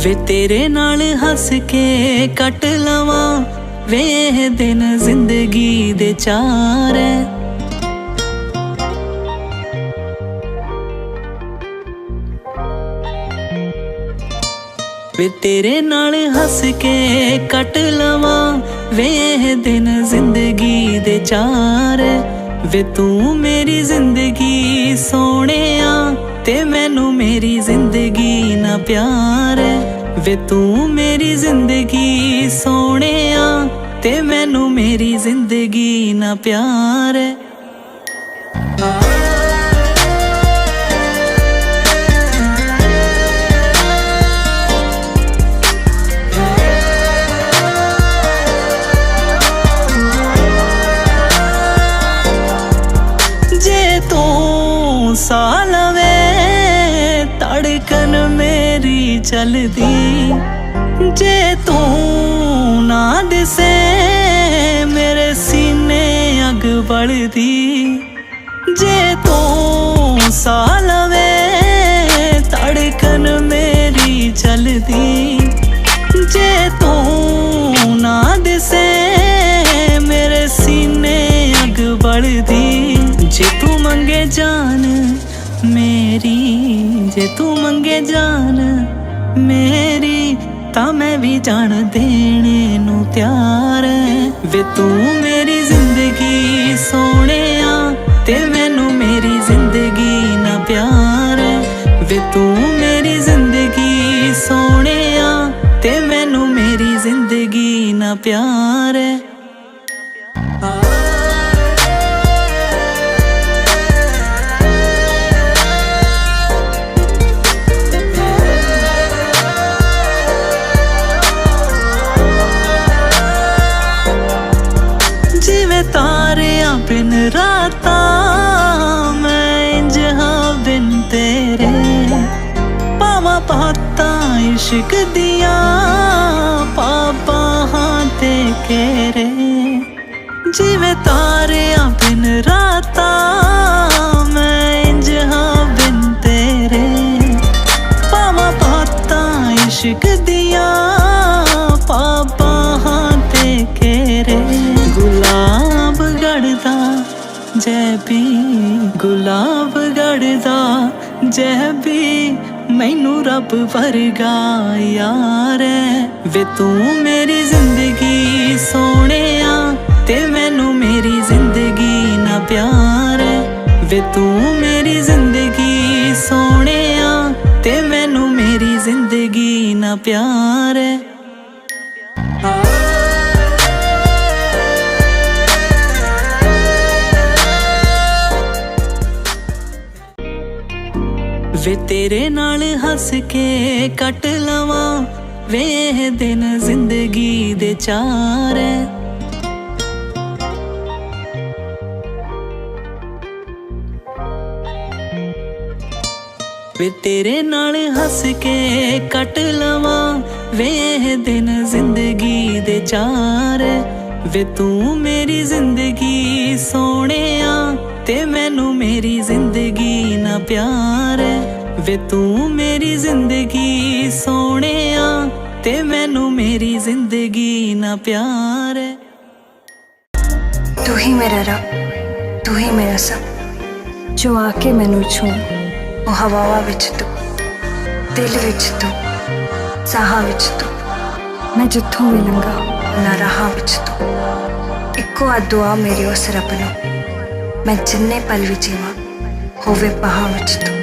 वे तेरे नाल हस के कट लवां वे ये दिन जिंदगी दे चार है। वे तेरे नाल हस के कट लवां वे ये दिन जिंदगी दे चार है। वे तू मेरी जिंदगी सोहणिया ते मैनू मेरी जिंदगी ना प्यार है। वे तू मेरी जिंदगी सोहणिया ते मैनू मेरी जिंदगी ना प्यार है। सा लवे धड़कन मेरी चलदी जे तू ना दिसे मेरे सीने अग बढ़दी। जे तू सा लवे धड़कन मेरी चलदी जे तू ना दिसे मेरे सीने अग बढ़दी। जे तू मंगे जान मेरी जे तू मंगे जान मेरी ता मैं भी जान देने नू तैयार है। वे तू मेरी जिंदगी सोहणिया ते मैनू मेरी जिंदगी ना प्यार है। वे तू मेरी जिंदगी सोहणिया ते मैनू मेरी जिंदगी ना प्यार है। तारियां बिन राता मैं जहाँ बिन तेरे पावा पाता इश्क दिया पापा हाथे केरे। जिवे तारियां बिन राता मैं जहाँ बिन तेरे पावा पाता इश्क दिया पापा हाथे केरे। गुलाब गढ़दा जैबी गुलाब गढ़दा जैबी मैनू रब वर्गा यार है। वे तू मेरी जिंदगी सोहणिया ते मैनू मेरी जिंदगी ना प्यार है। वे तू मेरी जिंदगी सोहणिया ते मैनू मेरी जिंदगी ना प्यार है। वे तेरे नाल हस के कट लवां वे ये दिन जिंदगी दे चार है। वे तेरे नाल हस के कट लवां वे ये दिन जिंदगी दे चार है। वे तू मेरी जिंदगी सोहणिया ते मैनू मेरी जिंदगी ना प्यार है। वे तू मेरी जिंदगी सोहणिया ते मैनू मेरी जिंदगी ना प्यार है। तू ही मेरा रब तू ही मेरा सब जो आके मैनू छू ओ हवावा विच तू दिल विच तू साहा विच तू मैं जिथों भी लंघा ना राह विच तू। इक्को आ दुआ मेरी उस रब नू मैं जिन्ने पल भी जीवां होवे पहाड़ विच तू।